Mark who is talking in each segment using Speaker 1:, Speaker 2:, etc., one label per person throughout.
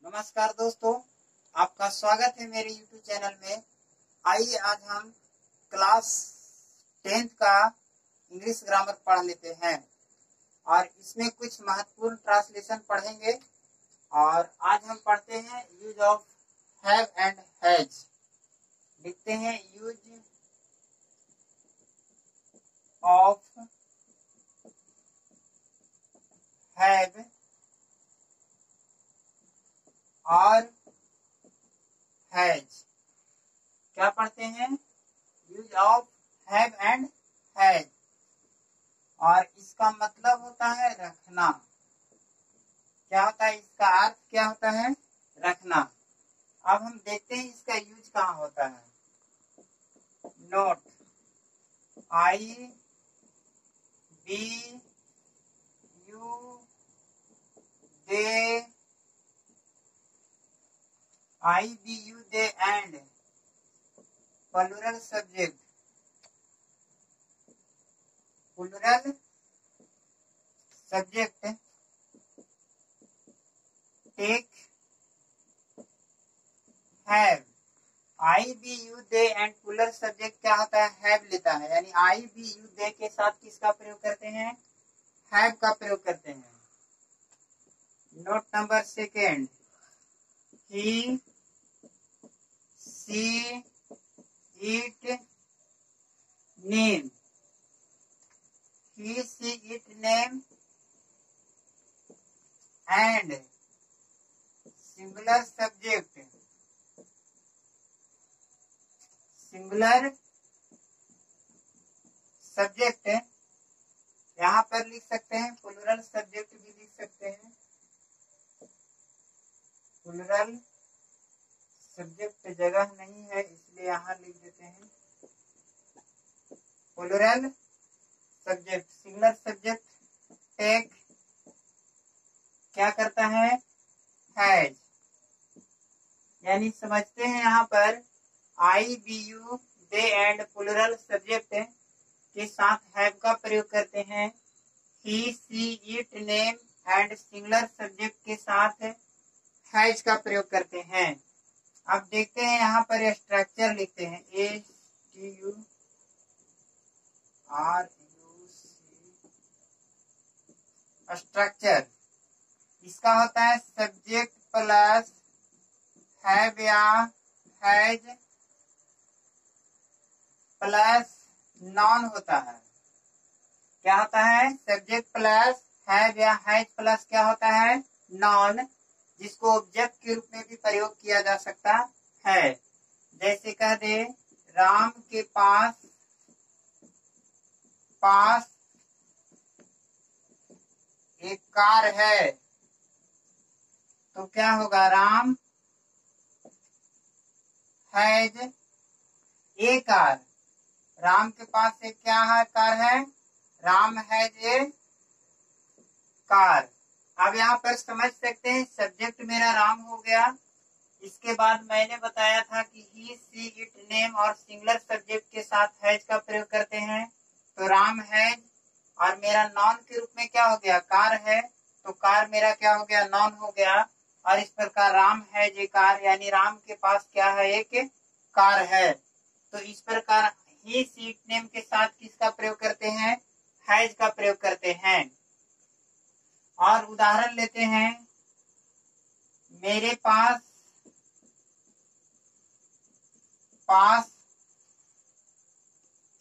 Speaker 1: नमस्कार दोस्तों, आपका स्वागत है मेरे YouTube चैनल में। आइए आज हम क्लास 10th का इंग्लिश ग्रामर पढ़ लेते हैं और इसमें कुछ महत्वपूर्ण ट्रांसलेशन पढ़ेंगे। और आज हम पढ़ते हैं use of have and has. लिखते हैं यूज ऑफ हैव और हैज। क्या पढ़ते हैं? Use of have and has, और इसका मतलब होता है रखना। क्या होता है? इसका अर्थ क्या होता है? रखना। अब हम देखते हैं इसका यूज कहाँ होता है। नोट आई बी यू दे, I, B, U, they and plural subject take have। I, B, U, they and plural subject क्या होता है? have लेता है। यानी I, B, U, they के साथ किसका प्रयोग करते हैं? have का प्रयोग करते हैं। Note number second, he, she, it, name। He, she, it, name and singular subject यहाँ पर लिख सकते हैं, प्लूरल सब्जेक्ट भी लिख सकते हैं। प्लूरल सब्जेक्ट जगह नहीं है इसलिए यहाँ लिख देते हैं plural subject. Singular subject take क्या करता है? हैज। यानी समझते हैं यहाँ पर I, B, you, they and plural subject के साथ हैव का प्रयोग करते हैं। He, she, it, name and singular subject के साथ हैज का प्रयोग करते हैं। अब देखते हैं यहाँ पर स्ट्रक्चर लिखते हैं स्ट्रक्चर। इसका होता है सब्जेक्ट प्लस हैव या हैज प्लस नॉन होता है। क्या होता है? सब्जेक्ट प्लस हैव या हैज प्लस क्या होता है? नॉन, जिसको ऑब्जेक्ट के रूप में भी प्रयोग किया जा सकता है। जैसे कह दे राम के पास एक कार है, तो क्या होगा? Ram has a car. Ram के पास एक क्या है? कार है। Ram has a car. अब यहाँ पर समझ सकते हैं सब्जेक्ट मेरा राम हो गया। इसके बाद मैंने बताया था कि ही, सी, इट, नेम और सिंगुलर सब्जेक्ट के साथ हैज का प्रयोग करते हैं। तो राम हैज और मेरा नॉन के रूप में क्या हो गया? कार है। तो कार मेरा क्या हो गया? नॉन हो गया। और इस प्रकार राम हैज ए कार, यानी राम के पास क्या है? एक कार है। तो इस प्रकार ही, सी, इट, नेम के साथ किसका प्रयोग करते हैं? हैज का प्रयोग करते हैं। और उदाहरण लेते हैं, मेरे पास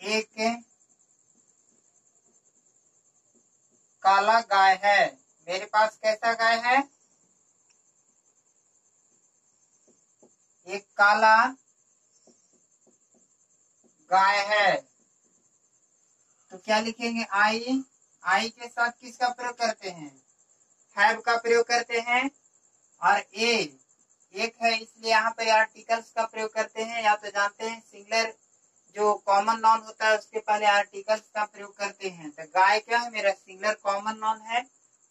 Speaker 1: एक काला गाय है। मेरे पास कैसा गाय है? एक काला गाय है। तो क्या लिखेंगे? आई के साथ किसका प्रयोग करते हैं? हैव का प्रयोग करते हैं। और एक है इसलिए यहाँ पर आर्टिकल्स का प्रयोग करते हैं। या तो जानते हैं सिंगुलर जो कॉमन नॉन होता है उसके पहले आर्टिकल्स का प्रयोग करते हैं। तो गाय क्या है? मेरा सिंगुलर कॉमन नॉन है,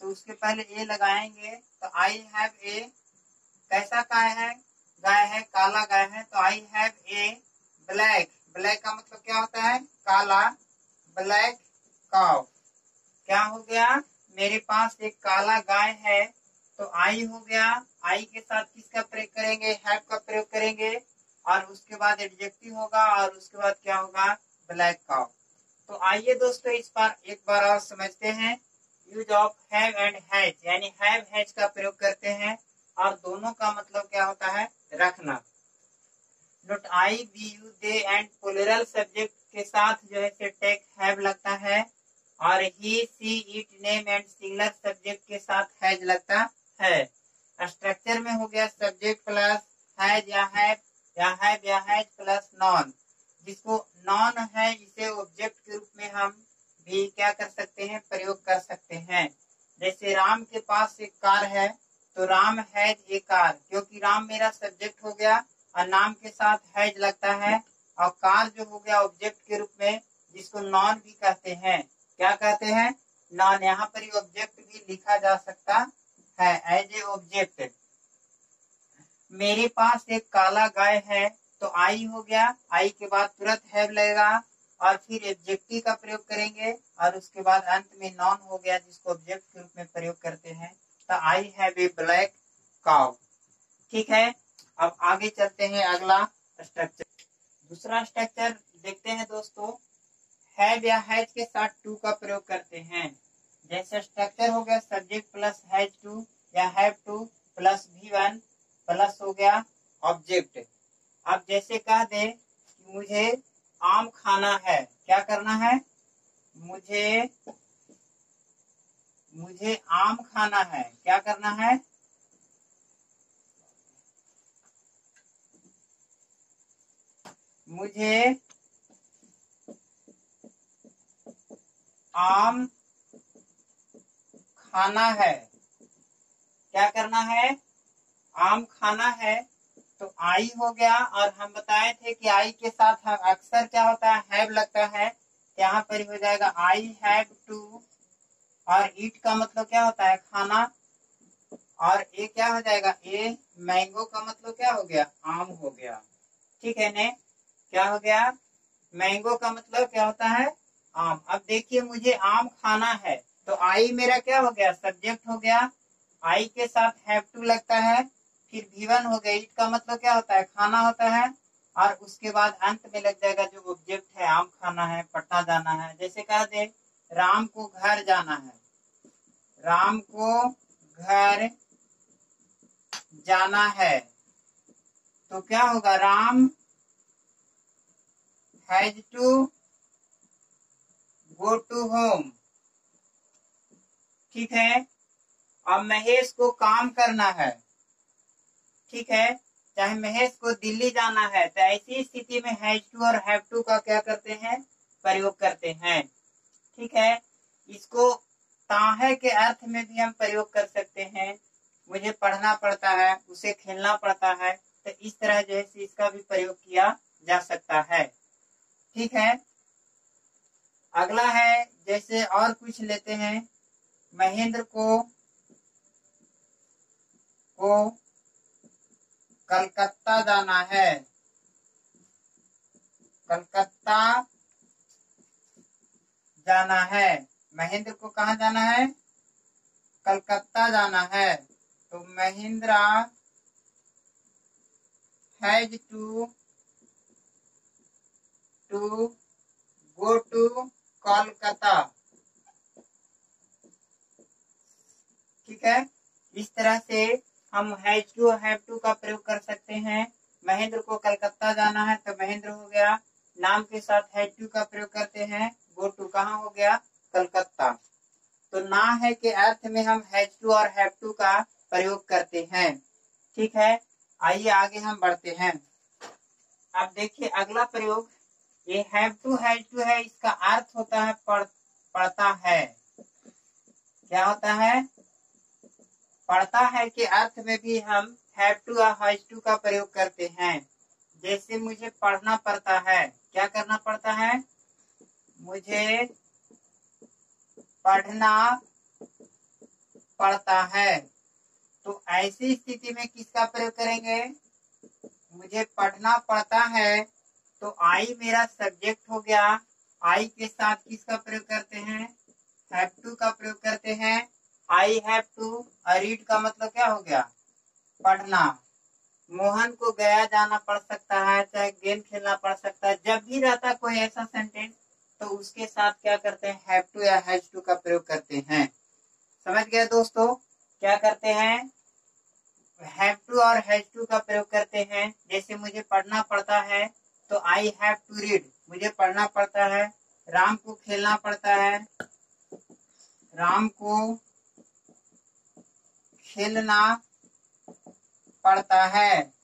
Speaker 1: तो उसके पहले ए लगाएंगे। तो आई हैव ए कैसा गाय है? गाय है, काला गाय है। तो I have a black. Black का मतलब क्या होता है? काला। Black cow. क्या हो गया? मेरे पास एक काला गाय है। तो आई हो गया, आई के साथ किसका प्रयोग करेंगे, हैव का प्रयोग करेंगे, और उसके बाद एडजेक्टिव होगा, और उसके बाद क्या होगा, ब्लैक काउ। तो आइए दोस्तों इस बार एक बार और समझते हैं। Use of have and has, यानी हैव हैज का प्रयोग करते हैं, और दोनों का मतलब क्या होता है, रखना। Note I, B, you, they and plural subject के साथ जो है टेक हैव लगता है, और he, she, it, name and singular subject के साथ हैज लगता है। स्ट्रक्चर में हो गया सब्जेक्ट प्लस हैज या हैज प्लस नॉन। जिसको नॉन है इसे ऑब्जेक्ट के रूप में हम भी क्या कर सकते हैं, प्रयोग कर सकते हैं। जैसे राम के पास एक कार है, तो राम हैज ए कार, क्योंकि राम मेरा सब्जेक्ट हो गया और नाम के साथ हैज लगता है, और कार जो हो गया ऑब्जेक्ट के रूप में, जिसको नॉन भी कहते हैं। क्या कहते हैं, नॉन। यहाँ पर ऑब्जेक्ट भी लिखा जा सकता है एज ए ऑब्जेक्ट। मेरे पास एक काला गाय है, तो आई हो गया, आई के बाद तुरंत हैव लगेगा, और फिर एडजेक्टिव का प्रयोग करेंगे, और उसके बाद अंत में नॉन हो गया, जिसको ऑब्जेक्ट के रूप में प्रयोग करते हैं। तो I have a black cow. ठीक है, अब आगे चलते हैं अगला स्ट्रक्चर। दूसरा स्ट्रक्चर देखते हैं दोस्तों। हैव या हैज के साथ टू का प्रयोग करते हैं। जैसे स्ट्रक्चर हो गया सब्जेक्ट प्लस हैज टू, या have two plus V1 plus हो गया ऑब्जेक्ट। अब जैसे कह दे कि मुझे आम खाना है, क्या करना है, मुझे आम खाना है, क्या करना है, मुझे आम खाना है, क्या करना है, आम खाना है। तो आई हो गया, और हम बताए थे कि आई के साथ हम अक्सर क्या होता है, हैव लगता है। यहाँ पर हो जाएगा आई हैव टू, और ईट का मतलब क्या होता है, खाना, और ए क्या हो जाएगा, ए मैंगो का मतलब क्या हो गया, आम हो गया। ठीक है ने, क्या हो गया, मैंगो का मतलब क्या होता है, आम। अब देखिए मुझे आम खाना है, तो आई मेरा क्या हो गया, सब्जेक्ट हो गया, आई के साथ हैव टू लगता है, फिर V1 हो गया, ईट का मतलब क्या होता है, खाना होता है, और उसके बाद अंत में लग जाएगा जो ऑब्जेक्ट है, आम खाना है, पटना जाना है। जैसे कह दे राम को घर जाना है, राम को घर जाना है, तो क्या होगा, Ram has to go to home. ठीक है, अब महेश को काम करना है, ठीक है, चाहे महेश को दिल्ली जाना है, तो ऐसी स्थिति में हैज टू और हैव टू का क्या करते हैं, प्रयोग करते हैं। ठीक है, इसको ताहे के अर्थ में भी हम प्रयोग कर सकते हैं। मुझे पढ़ना पड़ता है, उसे खेलना पड़ता है, तो इस तरह जो है इसका भी प्रयोग किया जा सकता है। ठीक है, अगला है, जैसे और कुछ लेते हैं। महेंद्र को कलकत्ता जाना है, कलकत्ता जाना है। महेंद्र को कहाँ जाना है, कलकत्ता जाना है। तो Mahindra has to go to Kolkata. ठीक है, इस तरह से हम हैज टू हैव टू का प्रयोग कर सकते हैं। महेंद्र को कलकत्ता जाना है, तो महेंद्र हो गया, नाम के साथ हैज टू का प्रयोग करते हैं, गो टू कहाँ हो गया, कलकत्ता। तो ना है के अर्थ में हम हैज टू और हैव टू का प्रयोग करते हैं। ठीक है, आइए आगे हम बढ़ते हैं। अब देखिए अगला प्रयोग, ये हैव टू हैज टू है, इसका अर्थ होता है पढ़ता है। क्या होता है, पढ़ता है के अर्थ में भी हम हैव टू और हैज टू का प्रयोग करते हैं। जैसे मुझे पढ़ना पड़ता है, क्या करना पड़ता है, मुझे पढ़ना पड़ता है। तो ऐसी स्थिति में किसका प्रयोग करेंगे, मुझे पढ़ना पड़ता है, तो आई मेरा सब्जेक्ट हो गया, आई के साथ किसका प्रयोग करते हैं, हैव टू का प्रयोग करते हैं, आई हैव टू, रीड का मतलब क्या हो गया, पढ़ना। मोहन को गया जाना पड़ सकता है, चाहे गेम खेलना पड़ सकता है। जब भी रहता कोई ऐसा सेंटेंस तो उसके साथ क्या करते हैं, हैव टू या हैज टू का प्रयोग करते हैं। समझ गए दोस्तों, क्या करते हैं, हैव टू और हैज टू का प्रयोग करते हैं। जैसे मुझे पढ़ना पड़ता है तो आई हैव टू रीड, मुझे पढ़ना पड़ता है। राम को खेलना पड़ता है, राम को खेलना पड़ता है।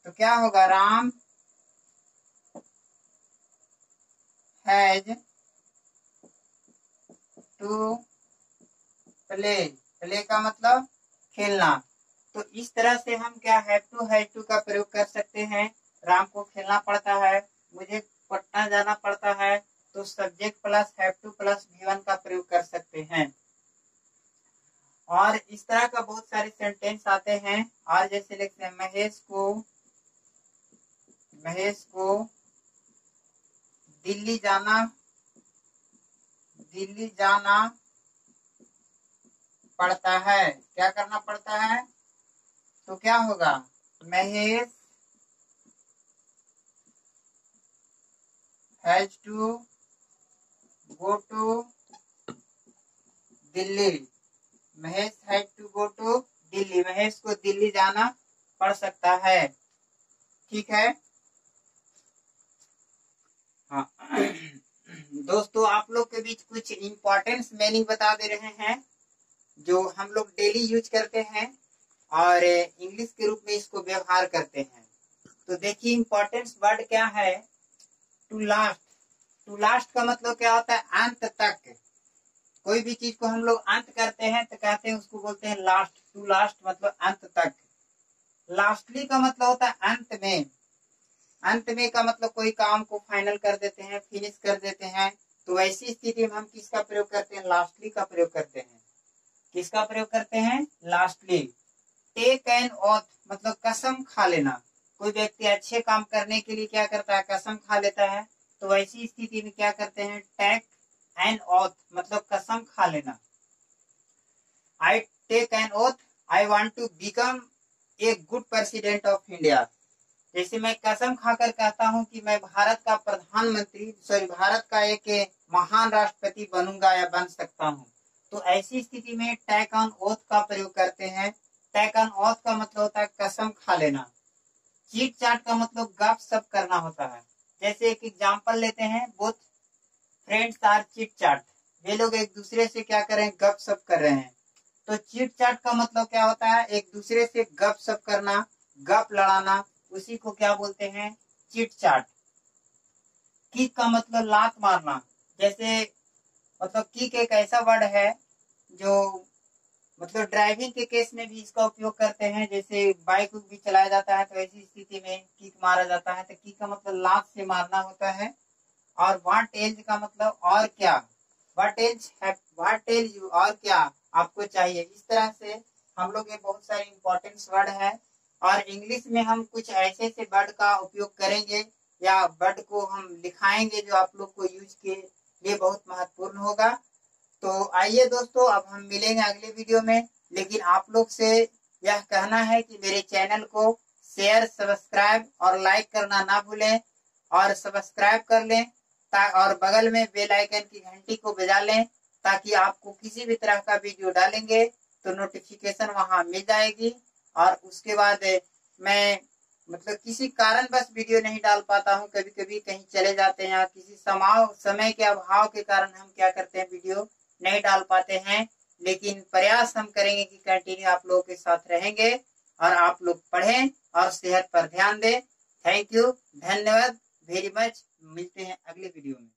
Speaker 1: तो क्या होगा, Ram has to play, play का मतलब खेलना। तो इस तरह से हम क्या हैव टू हैज टू का प्रयोग कर सकते हैं। राम को खेलना पड़ता है, मुझे पटना जाना पड़ता है, तो subject plus have two plus V1 का प्रयोग कर सकते हैं। और इस तरह का बहुत सारे सेंटेंस आते हैं। और जैसे लिखते हैं, महेश को दिल्ली जाना पड़ता है। क्या करना पड़ता है, तो क्या होगा, Mahesh has to go to Delhi, Mahesh has to go to Delhi, Mahesh को दिल्ली जाना पड़ सकता है। ठीक है, हाँ। दोस्तों, आप लोग के बीच कुछ इम्पोर्टेंस मीनिंग बता दे रहे हैं जो हम लोग डेली यूज करते हैं और इंग्लिश के रूप में इसको व्यवहार करते हैं। तो देखिए, इम्पोर्टेंस वर्ड क्या है, टू लास्ट। टू लास्ट का मतलब क्या होता है, अंत तक। कोई भी चीज को हम लोग अंत करते हैं तो कहते हैं, उसको बोलते हैं लास्ट। टू लास्ट मतलब अंत तक। लास्टली का मतलब होता है अंत में। अंत में का मतलब कोई काम को फाइनल कर देते हैं, फिनिश कर देते हैं। तो ऐसी स्थिति में हम किसका प्रयोग करते हैं, लास्टली का प्रयोग करते हैं। किसका प्रयोग करते हैं, लास्टली। टेक एन ऑथ मतलब कसम खा लेना। कोई व्यक्ति अच्छे काम करने के लिए क्या करता है, कसम खा लेता है। तो ऐसी स्थिति में क्या करते हैं, टेक एन ऑथ मतलब कसम खा लेना। I take an oath, I want to become a good president of India. जैसे मैं कसम खाकर कहता हूं कि मैं भारत का भारत का एक महान राष्ट्रपति बनूंगा या बन सकता हूं। तो ऐसी स्थिति में टेक ऑन ओथ का प्रयोग करते हैं। टेक ऑन ओथ का मतलब होता है कसम खा लेना। चीट चाट का मतलब गप सप करना होता है। जैसे एक एग्जांपल लेते हैं, बोथ फ्रेंड्स आर चिट चाट, वे लोग एक दूसरे से क्या कर रहे हैं, गप सप कर रहे हैं। तो चिट चाट का मतलब क्या होता है, एक दूसरे से गप सप करना, गप लड़ाना, उसी को क्या बोलते हैं, चिट चाट। किक का मतलब लात मारना। जैसे मतलब किक एक ऐसा वर्ड है जो मतलब ड्राइविंग के केस में भी इसका उपयोग करते हैं। जैसे बाइक भी चलाया जाता है तो ऐसी स्थिति में किक मारा जाता है। तो किक का मतलब लात से मारना होता है। और व्हाट एल्स का मतलब और क्या, व्हाट एल्स यू और क्या आपको चाहिए। इस तरह से हम लोग ये बहुत सारे इंपॉर्टेंट वर्ड है। और इंग्लिश में हम कुछ ऐसे से वर्ड का उपयोग करेंगे या वर्ड को हम लिखाएंगे जो आप लोग को यूज के लिए बहुत महत्वपूर्ण होगा। तो आइए दोस्तों, अब हम मिलेंगे अगले वीडियो में। लेकिन आप लोग से यह कहना है कि मेरे चैनल को शेयर, सब्सक्राइब और लाइक करना ना भूलें। और सब्सक्राइब कर लें और बगल में बेल आइकन की घंटी को बजा लें, ताकि आपको किसी भी तरह का वीडियो डालेंगे तो नोटिफिकेशन वहां मिल जाएगी। और उसके बाद मैं मतलब किसी कारणवश वीडियो नहीं डाल पाता हूं, कभी कभी कहीं चले जाते हैं, किसी समय के अभाव के कारण हम क्या करते हैं, वीडियो नहीं डाल पाते हैं। लेकिन प्रयास हम करेंगे कि कंटिन्यू आप लोगों के साथ रहेंगे और आप लोग पढ़ें और सेहत पर ध्यान दें। थैंक यू, धन्यवाद वेरी मच। मिलते हैं अगले वीडियो में।